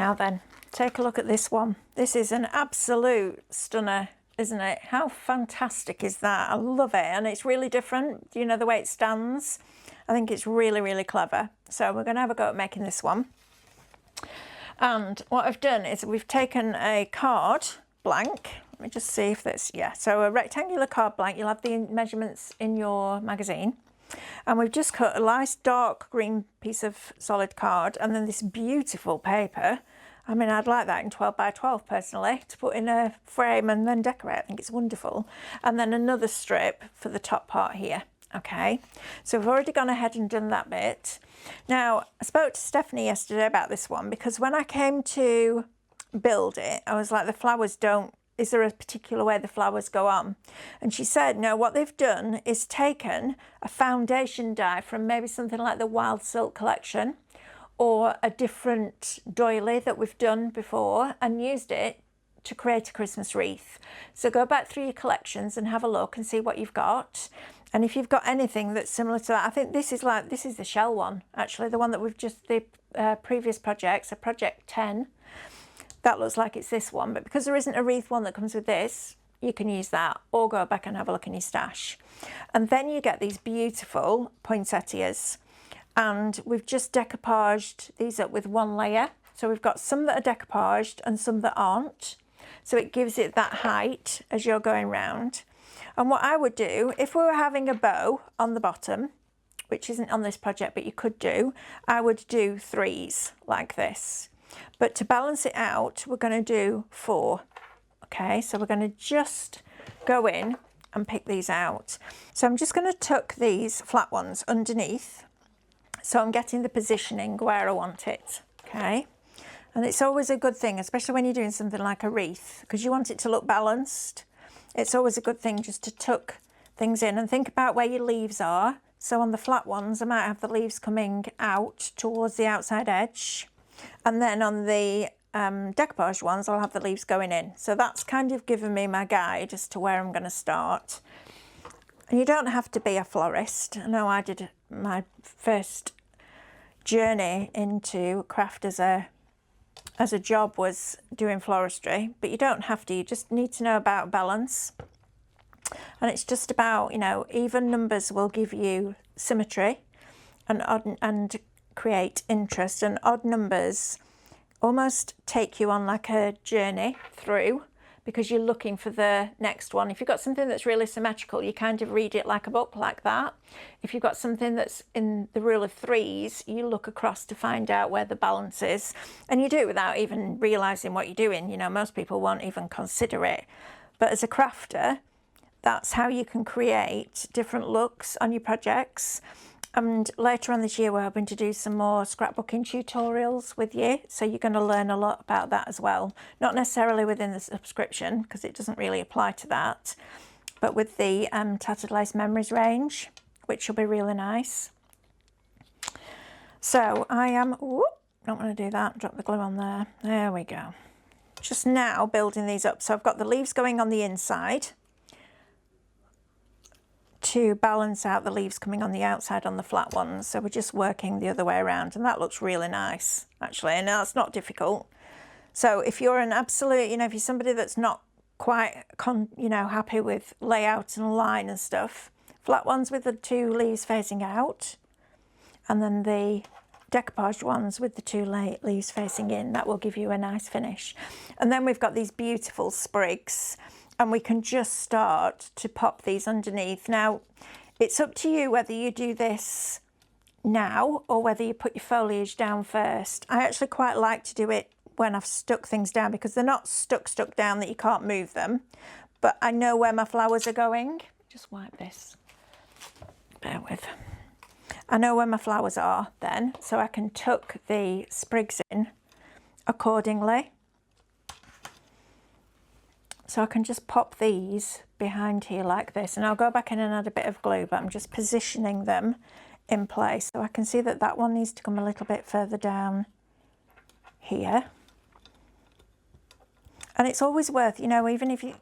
Now then, take a look at this one. This is an absolute stunner, isn't it? How fantastic is that? I love it, and it's really different, you know, the way it stands. I think it's really, really clever. So we're going to have a go at making this one. And what I've done is we've taken a card blank. Let me just see if that's, yeah, so a rectangular card blank. You'll have the measurements in your magazine. And we've just cut a nice dark green piece of solid card, and then this beautiful paper. I mean, I'd like that in 12 by 12 personally, to put in a frame and then decorate. I think it's wonderful. And then another strip for the top part here. Okay, so we've already gone ahead and done that bit. Now, I spoke to Stephanie yesterday about this one, because when I came to build it, I was like, the flowers don't, is there a particular way the flowers go on? And she said, no, what they've done is taken a foundation die from maybe something like the Wild Silk collection, or a different doily that we've done before, and used it to create a Christmas wreath. So go back through your collections and have a look and see what you've got. And if you've got anything that's similar to that, I think this is the shell one, actually, the one that we've just, the previous project, so project 10, that looks like it's this one. But because there isn't a wreath one that comes with this, you can use that, or go back and have a look in your stash. And then you get these beautiful poinsettias. And we've just decoupaged these up with one layer. So we've got some that are decoupaged and some that aren't. So it gives it that height as you're going round. And what I would do, if we were having a bow on the bottom, which isn't on this project, but you could do, I would do 3s like this. But to balance it out, we're going to do 4. Okay, so we're going to just go in and pick these out. So I'm just going to tuck these flat ones underneath. So I'm getting the positioning where I want it. Okay. And it's always a good thing, especially when you're doing something like a wreath, because you want it to look balanced. It's always a good thing just to tuck things in and think about where your leaves are. So on the flat ones, I might have the leaves coming out towards the outside edge. And then on the decoupage ones, I'll have the leaves going in. So that's kind of given me my guide as to where I'm going to start. And you don't have to be a florist. I know I did my first journey into craft as a job was doing floristry, but you don't have to. You just need to know about balance. And it's just about, you know, even numbers will give you symmetry and create interest, and odd numbers almost take you on like a journey through, because you're looking for the next one. If you've got something that's really symmetrical, you kind of read it like a book like that. If you've got something that's in the rule of 3s, you look across to find out where the balance is. And you do it without even realising what you're doing. You know, most people won't even consider it. But as a crafter, that's how you can create different looks on your projects. And later on this year, we're hoping to do some more scrapbooking tutorials with you. So you're going to learn a lot about that as well. Not necessarily within the subscription, because it doesn't really apply to that, but with the Tattered Lace Memories range, which will be really nice. So I am, don't want to do that, drop the glue on there. There we go. Just now building these up. So I've got the leaves going on the inside to balance out the leaves coming on the outside on the flat ones. So we're just working the other way around, and that looks really nice actually, and that's not difficult. So if you're an absolute, you know, if you're somebody that's not quite happy with layout and line and stuff, flat ones with the 2 leaves facing out, and then the decoupaged ones with the 2 leaves facing in, that will give you a nice finish. And then we've got these beautiful sprigs, and we can just start to pop these underneath. Now, it's up to you whether you do this now or whether you put your foliage down first. I actually quite like to do it when I've stuck things down, because they're not stuck down that you can't move them. But I know where my flowers are going. Just wipe this. Bear with. I know where my flowers are then, so I can tuck the sprigs in accordingly. So I can just pop these behind here like this, and I'll go back in and add a bit of glue, but I'm just positioning them in place. So I can see that that one needs to come a little bit further down here. And it's always worth, you know, even if you,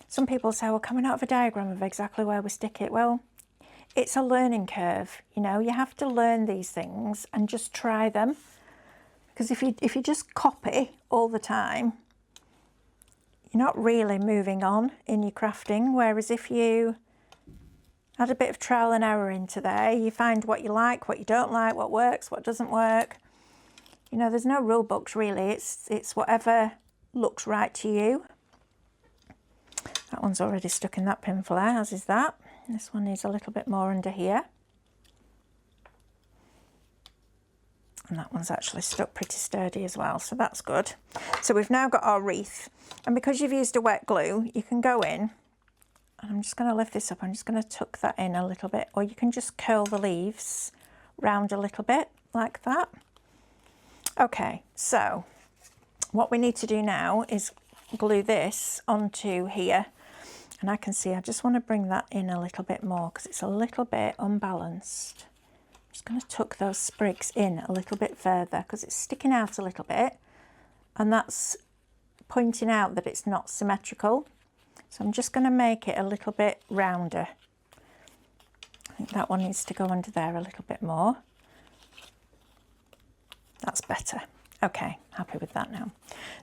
some people say, well, coming out of a diagram of exactly where we stick it. Well, it's a learning curve, you know, you have to learn these things and just try them. Because if you just copy all the time, you're not really moving on in your crafting. Whereas if you add a bit of trial and error into there, you find what you like, what you don't like, what works, what doesn't work. You know, there's no rule books really. It's whatever looks right to you. That one's already stuck in that pin flare, as is that. This one needs a little bit more under here. And that one's actually stuck pretty sturdy as well, so that's good. So we've now got our wreath. And because you've used a wet glue, you can go in, and I'm just going to lift this up, I'm just going to tuck that in a little bit, or you can just curl the leaves round a little bit, like that. Okay, so what we need to do now is glue this onto here. And I can see, I just want to bring that in a little bit more because it's a little bit unbalanced. Just going to tuck those sprigs in a little bit further because it's sticking out a little bit, and that's pointing out that it's not symmetrical. So I'm just going to make it a little bit rounder. I think that one needs to go under there a little bit more. That's better. Okay, happy with that now.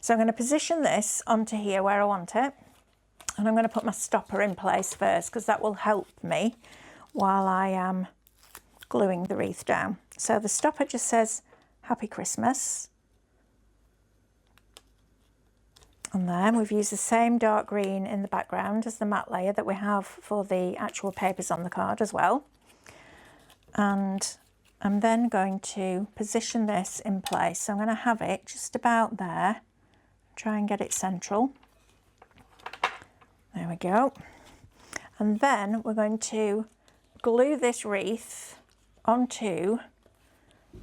So I'm going to position this onto here where I want it, and I'm going to put my stopper in place first because that will help me while I am gluing the wreath down. So the stopper just says Happy Christmas. And then we've used the same dark green in the background as the matte layer that we have for the actual papers on the card as well. And I'm then going to position this in place. So I'm going to have it just about there. Try and get it central. There we go. And then we're going to glue this wreath onto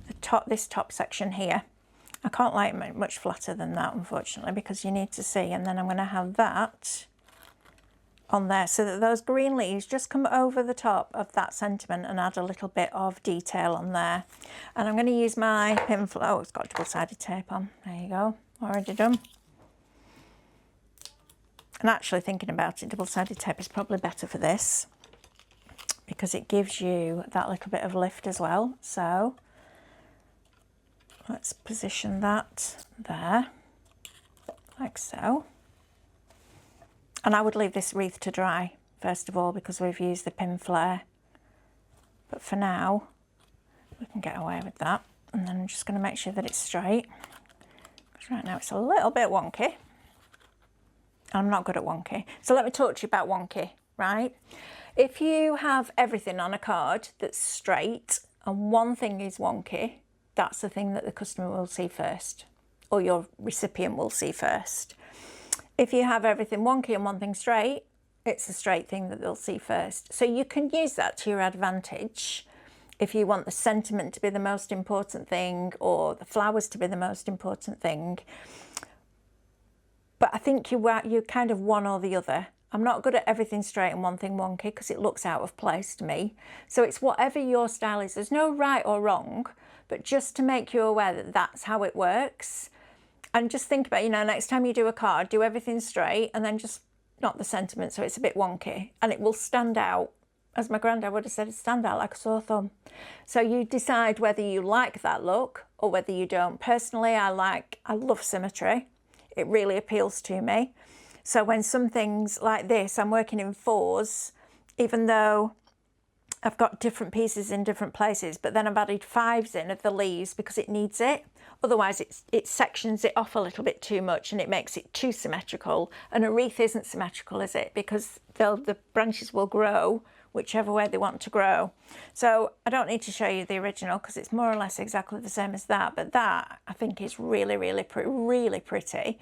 the top, this top section here. I can't lay it much flatter than that, unfortunately, because you need to see. And then I'm going to have that on there so that those green leaves just come over the top of that sentiment and add a little bit of detail on there. And I'm going to use my pin flare. Oh, it's got double-sided tape on. There you go. Already done. And actually thinking about it, double-sided tape is probably better for this because it gives you that little bit of lift as well. So let's position that there, like so. And I would leave this wreath to dry first of all because we've used the pin flare. But for now, we can get away with that. And then I'm just going to make sure that it's straight. Because right now it's a little bit wonky. I'm not good at wonky. So let me talk to you about wonky, right? If you have everything on a card that's straight and one thing is wonky, that's the thing that the customer will see first, or your recipient will see first. If you have everything wonky and one thing straight, it's the straight thing that they'll see first. So you can use that to your advantage if you want the sentiment to be the most important thing or the flowers to be the most important thing. But I think you're kind of one or the other. I'm not good at everything straight and one thing wonky because it looks out of place to me. So it's whatever your style is. There's no right or wrong, but just to make you aware that that's how it works. And just think about, you know, next time you do a card, do everything straight and then just knot the sentiment so it's a bit wonky and it will stand out. As my granddad would have said, stand out like a sore thumb. So you decide whether you like that look or whether you don't. Personally, I love symmetry. It really appeals to me. So when some things like this, I'm working in fours, even though I've got different pieces in different places, but then I've added fives in of the leaves because it needs it. Otherwise it sections it off a little bit too much and it makes it too symmetrical. And a wreath isn't symmetrical, is it? Because the branches will grow whichever way they want to grow. So I don't need to show you the original because it's more or less exactly the same as that. But that I think is really, really pretty.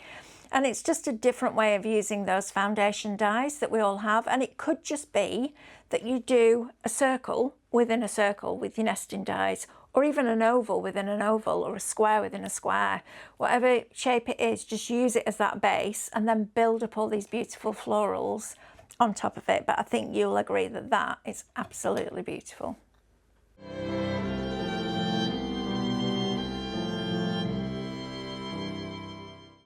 And it's just a different way of using those foundation dies that we all have. And it could just be that you do a circle within a circle with your nesting dies, or even an oval within an oval, or a square within a square. Whatever shape it is, just use it as that base and then build up all these beautiful florals on top of it. But I think you'll agree that that is absolutely beautiful.